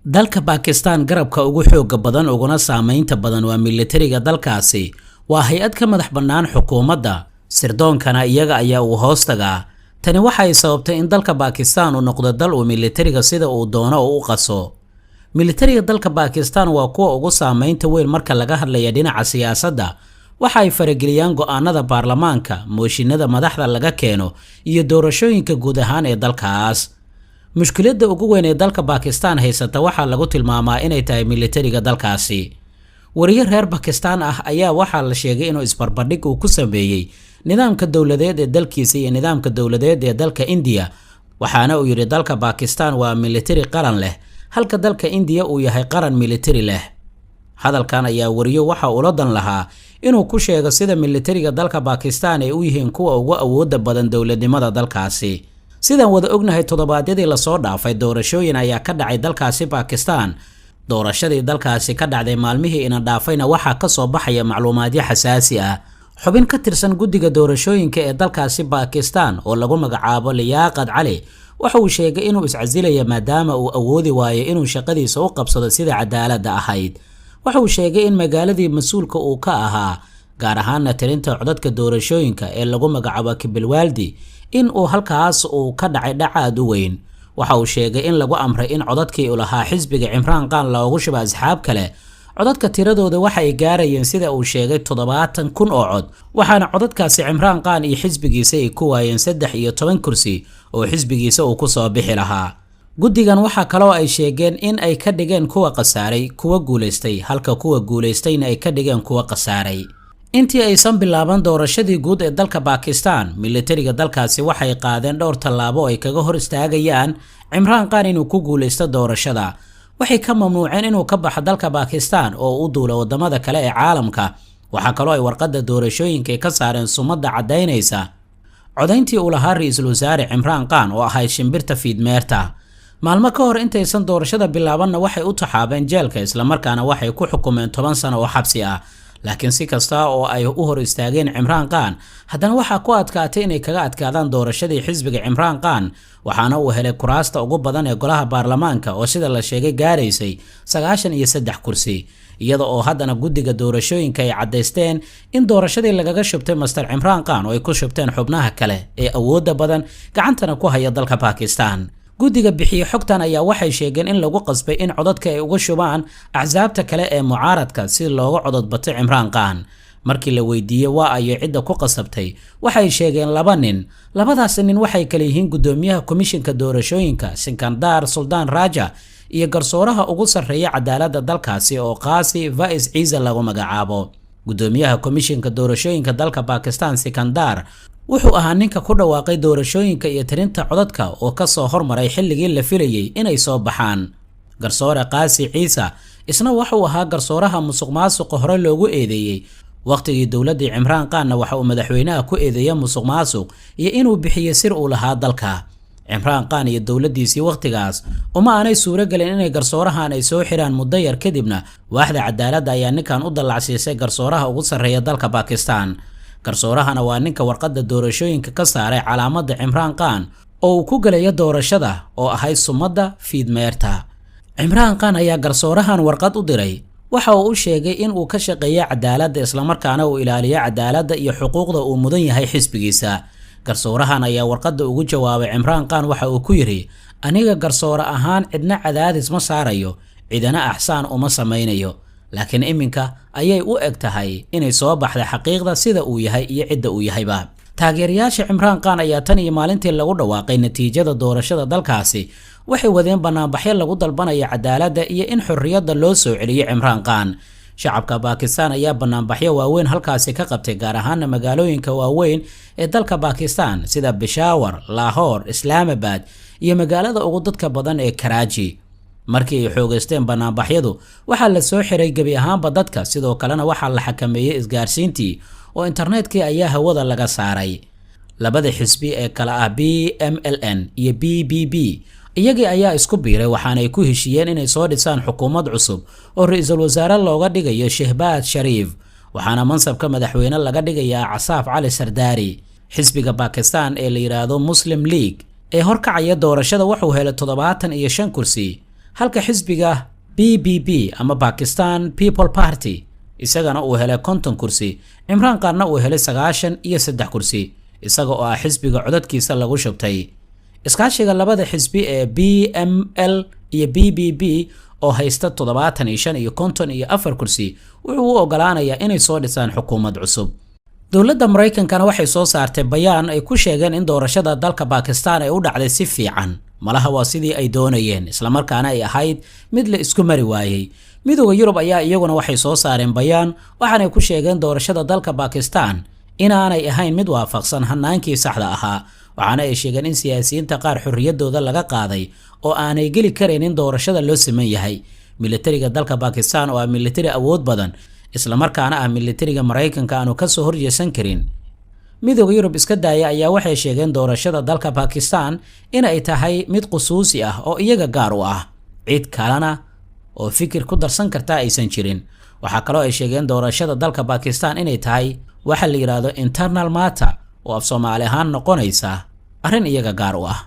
dalka Pakistan garabka ugu xooga badan uguna saameynta badan waa militariga dalkaasi waa hay'ad ka madax bannaan xukuumadda sirdoonkana iyaga ayaa u hoostaga tani waxay sababtay in dalka Pakistan uu noqdo dal uu militariga sida uu doono u qaso militariga dalka Pakistan waa kuwa ugu saameynta weyn marka laga hadlayo dhinaca siyaasadda waxa ay farageliyaan go'aanada baarlamaanka mooshinada madaxda laga keeno iyo doorashooyinka guud ahaan ee dalkaas mushkiladda ugu weyn ee dalka Pakistan haysata waxa lagu tilmaamaa inay tahay militariga dalkaasi wariye reer Pakistan ah ayaa waxa la sheegay inuu isbarbardhig uu ku sameeyay nidaamka dawladeed ee dalkiisa iyo nidaamka dawladeed ee dalka India waxaana uu yiri dalka Pakistan waa military qaran leh halka dalka India uu yahay qaran military leh hadalkan ayaa wariyo waxa uu la dan lahaa inuu ku sheego sida militariga dalka Pakistan ay u yihiin kuwa ugu awoodda badan dawladnimada dalkaasi sidaan wada ognahay toddobaadyadii la soo dhaafay doorashooyin ayaa ka dhacay dalkaasi Pakistan doorashadii dalkaasi ka dhacday maalmihii ina dhaafayna waxa ka soo baxaya macluumaadyo xasaasi ah xubin ka tirsan guddiga doorashooyinka ee dalkaasi Pakistan oo lagu magacaabo Liyaaqad Cali waxa uu sheegay inuu iscasilaya maadaama uu awoodi waayo inuu shaqadiisa u qabsado sida cadaaladda ahayd waxa uu sheegay in magaaladii mas'uulka uu ka ahaa gaar ahaan tirinta codadka doorashooyinka ee lagu magacaabo Kibilwaldi in uu halkaas uu ka dhacay dhacaad u weyn waxa uu sheegay in lagu amray in codadkii uu lahaa xisbiga Imran Khan loogu shubo asxaab kale codadka tiradooda waxa ay gaarayeen sida uu sheegay 70,000 oo cod waxaana codadkaasi Imran Khan iyo xisbigiisa ay ku waayeen 13 kursi oo xisbigiisa uu ku soo bixi lahaa guddigan waxa kale oo ay sheegeen in ay ka dhigeen kuwa qasaaray kuwa guuleystay halka kuwa guuleystayna ay ka dhigeen kuwa qasaaray intii aysan bilaaban doorashadii guud ee dalka Pakistan militariga dalkaasi waxay qaadeen dhowr tallaabo ay kaga hor istaagayaan Imran Khan inuu ku guuleysto doorashada waxay ka mamnuuceen inuu ka baxo dalka Pakistan oo u duulo wadamada kale ee caalamka waxa kale oo ay warqadda doorashooyinka ka saareen sumadda cadeynaysa codayntii uu lahaa ra'iisul wasaare Imran Khan oo ahay shimbirta fiidmeerta maalmo ka hor intaysan doorashada bilaabanna waxay u taxaabeen jeelka isla markaana waxay ku xukumeen 10 sano oo xabsi ah laakiin si kasta oo ay u hor istaageen Imran Khan haddana waxa ku adkaatay inay kaga adkaadaan doorashadii xisbiga Imran Khan waxaana uu helay kuraasta ugu badan ee golaha baarlamaanka oo sida la sheegay gaaraysay 93 kursi iyada oo haddana guddiga doorashooyinka ay cadeysteen in doorashadii lagaga shubtay Mr Imran Khan oo ay ku shubteen xubnaha kale ee awoodda badan gacantana ku haya dalka Pakistan guddiga bixiye xogtan ayaa waxay sheegeen in lagu qasbay in codadka ay uga shubaan axsaabta kale ee mucaaradka si looga codad bato Imran Khan markii la weydiiyay waa ay cidda ku qasabtay waxay sheegeen laba nin labadaas nin waxay kala yihiin gudoomiyaha komishinka doorashooyinka Sikandar Sultan Raja iyo garsooraha ugu sarreeya cadaaladda dalkaasi oo Qaasi Faiz Ciise lagu magacaabo gudoomiyaha komishinka doorashooyinka dalka Pakistan Sikandar wuxuu ahaa ninka ku dhawaaqay doorashooyinka iyo tirinta codadka oo ka soo hormaray xilligii la filayay inay soo baxaan garsoore Qaasi Ciise isna wuxuu ahaa garsooraha musuqmaasuq hore loogu eedeeyay waqtigii dawladda Imran Khan waxa uu madaxweynaha ku eedeeyay musuqmaasuq iyo inuu bixiyo sir uu lahaa dalka Imran Khan iyo dawladdiisii waqtigaas uma aanay suuragelin inay garsoorahan ay soo xiraan muddo yar kadibna waaxda cadaaladda ayaa ninkan u dallacsiisay garsooraha ugu sarreeya dalka Pakistan garsoorahana waa ninka warqadda doorashooyinka ka saaray calaamadda Imran Khan oo uu ku galay doorashada oo ahay sumadda fiidmeerta Imran Khan ayaa garsoorahan warqad u diray waxa uu sheegay in uu ka shaqeeyo cadaaladda isla markaana uu ilaaliyo cadaaladda iyo xuquuqda uu mudan yahay xisbigiisa garsoorahan ayaa warqadda ugu jawaabay Imran Khan waxa uu ku yiri aniga garsoore ahaan cidna cadaadis ma saarayo cidana axsaan uma samaynayo laakiin iminka ayay u eg tahay inay soo baxday xaqiiqda sida uu yahay iyo cidda uu yahayba taageerayaasha Imran Khan ayaa tan iyo maalintii lagu dhawaaqay natiijada doorashada dalkaasi waxay wadeen banaanbaxyo lagu dalbanayo cadaaladda iyo in xorriyadda loo soo celiyo Imran Khan shacabka Pakistan ayaa banaanbaxyo waaweyn halkaasi ka qabtay gaar ahaan magaalooyinka waaweyn ee dalka Pakistan sida Peshawar, Lahore, Islamabad iyo magaalada ugu dadka badan ee Karachi markii ay xoogeysteen banaanbaxyadu waxa la soo xiray gabi ahaanba dadka sidoo kalena waxa la xakameeyay isgaarsiintii oo internetkii ayaa hawada laga saaray labada xisbi ee kala ah BMLN iyo BBB iyagii ayaa isku biiray waxaana ay ku heshiyeen inay soo dhisaan xukuumad cusub oo ra'iisul wasaare looga dhigayo Shehbaz Sharif waxaana mansabka madaxweyne laga dhigayaa Asaf Ali Sardari xisbiga Pakistan ee la yiraahdo Muslim League ee horkacaya doorashada wuxuu helay 75 kursi halka xisbiga BBP ama Pakistan People Party isagana uu helay 50 kursi. Imran Khanna uu helay 93 kursi isaga oo ah xisbiga codadkiisa lagu shubtay. iskaashiga labada xisbi ee BML iyo BBP oo haysta 75 iyo 54 kursi wuxuu u ogolaanayaa inay soo dhisaan xukuumad cusub. dowladda Mareykankana waxay soo saartay bayaan ay ku sheegeen in doorashada dalka Pakistan ay u dhacday si fiican. malaha waa sidii ay doonayeen isla markaana ay ahayd mid la isku mari waayay. midowga Yurub ayaa iyaguna waxay soo saareen bayaan waxaanay ku sheegeen doorashada dalka Pakistan inaanay ahayn mid waafaqsan hanaankii saxda ahaa. waxaana ay sheegeen in siyaasiyiinta qaar xorriyadooda laga qaaday oo aanay geli karin in doorashada loo siman yahay. militariga dalka Pakistan oo ah militari awood badan isla markaana ah militariga Mareykanka aanu ka soo horjeesan karin. midowga Yurub iska daaya ayaa waxay sheegeen doorashada dalka Pakistan inay tahay mid qusuusi ah oo iyaga gaar u ah. cid kalena oo fikir ku darsan karta aysan jirin. waxa kale oo ay sheegeen doorashada dalka Pakistan inay tahay waxa la yiraahdo internal matter oo af Soomaali ahaan noqonaysa arrin iyaga gaar u ah.